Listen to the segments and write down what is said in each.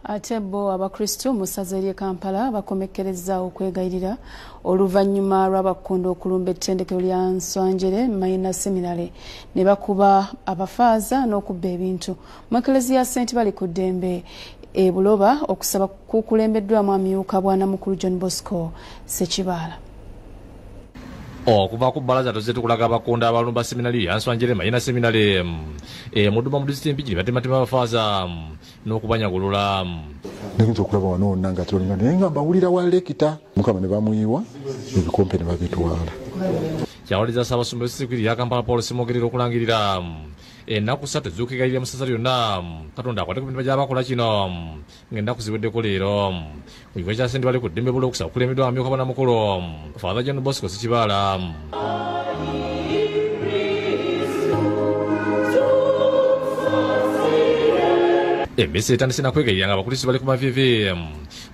Ate bo abakristo mu ssaza ly'e Kampala bakomekkereza okwegayirira oluvannyuma lw'abakondo okulumba ettendekero lya Nswanjere Mayina Seminary ne bakuba abafaaza n'okubba ebintu. Mu Eklezia St. Bali ku ddembe e Buloba okusaba kukulembeddwamu amyuka Bwanamukulu John Bosco Ssekibaala. Kuva ku bbalaza tuzze tukulaga abakondo abalumba seminari ya Nswanjere Mayina Seminary Muduma mu disitulikiti Mpigi batematema abafaaza n'okubanyagulula. Nayinza okulaba wano wonna nga tolinga naye nga mbawulira wa lekita Mukama ne bamuyiwa ebikompe ne babitwala. Kyawaliza Ssaabasumba w'Essekiriti ya Kampala Paul Ssemogerera okulangirira ennaku 3 ez'okwegayirira mu ssaza lyonna Katonda akwate ku mitima gy'abakola kino ng'ennaku ziweddeko leero ku kigo kya St. Bali ku ddembe Buloba okusaba kulembeddwa amyuka Bwanamukulu Father John Bosco Ssekibaala. Emmisa etandise na kwegayirira nga abakristo bali ku mavivi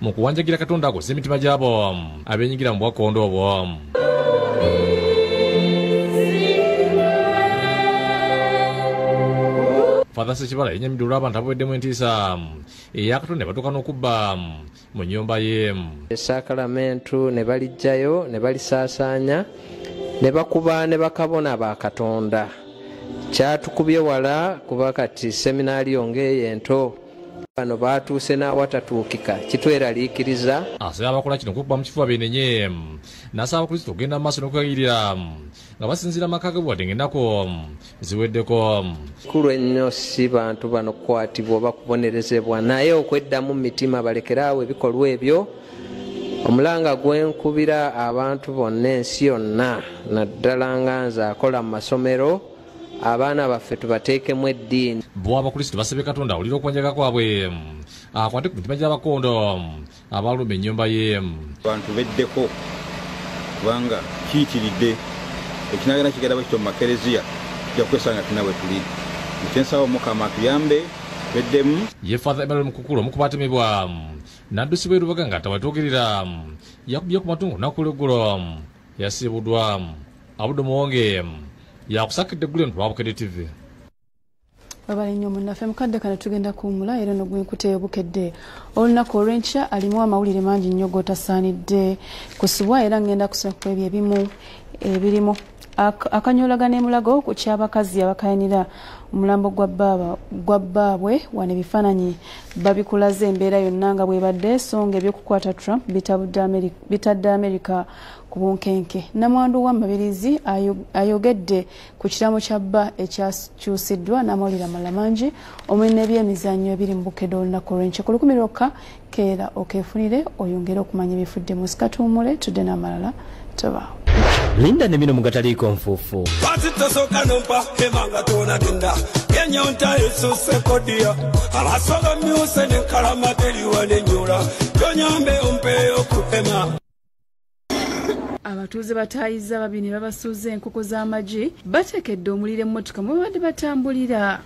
mu kuwanjagira Katonda akozesa emitima gy'abo abeenyigira mu bwakondo obwo. Father Ssekibaala yennyamidde olw'abantu abaweddemu entiisa eya Katonda ne batuuka n'okubba mu nnyumba ye. Esaakalamentu ne balijjayo ne balisaasaanya ne bakuba ne bakabona ba Katonda. Kyatukubye wala kuba kati seminaari yongeeyo ento bano baatuuse n'awatatuukika kitweraliikiriza. Asaba abakola kino okukubba mu kifuba beenenye n'asaba abakristo okugenda mu maaso n'okwegayirira nga basinziira amaka ge wadde ng'ennaku ziweddeko. Kikulu ennyo si bantu bano kukwatibwa oba kubonerezebwa naye okweddamu mu mitima balekeraawo ebikolwa ebyo. Omulanga gwenkubira abantu bonna ensi yonna naddala nga nze akola mu masomero abaana baffe tubateekemu eddiini. Bo abakristo basabye Katonda awulire okwenjaga kwabwe akwate ku mitima gy'abakondo abalumba ennyumba ye. Abantu beddeko kubanga kiyitiridde ekinagenda kigenda bwekityo mu makereziya tujja kwesanga tuna bwe tuli. Nsaba Mukama atuyambe beddemu. Ye Father Emmanuel Mukukulu omu ku baatemebwa n'addusibwa e Lubaga ng'atawatoogerera yakubye ku matungo olunaku lw'eggulo yasiibuddwa. Abudde Muwonge yakusakidde eggulu eno lwa Bukedde TV. Babali nnyo munnaffe mukadde kano tugenda kuwummula era no gwenkuteeyo Bukedde. Olunaku olw'enkya alimu amawulire mangi nnyo g'otasaanidde kusubwa era ngenda kusoma ku ebyo ebimu ebirimu. Akanyolagana emulago ku ky'abakazi abakayanira omulambo gwa bbaabwe wano ebifaananyi babikulaze embeera yonna nga bwebadde songa ebyokukwata Trump bitadde Amerika ku bunkenke. Namwandu wa Mabirizi ayogedde ku kiraamo kya bba ekyakyusiddwa n'amawulire amalala mangi omuli n'ebyemizannyo ebiri mu Bukedde olunaku olw'enkya. Ku 10 lwokka keera okeefunire oyongere okumanya ebifudde mu sikatuumule tudde n'amalala tobaawo. Linda ne mino mugataliiko nfuufu. Batitosoka nompa emanga tona genda. Kenyonta Yesu kodia. Abasoga myuse ne kalamateri wane nyula. Tonyambe umpeyo kupema. Abatuuze bataayiza babini babasuuza enkoko z'amagi bateekedde omuliro emmotoka mwe babadde batambulira.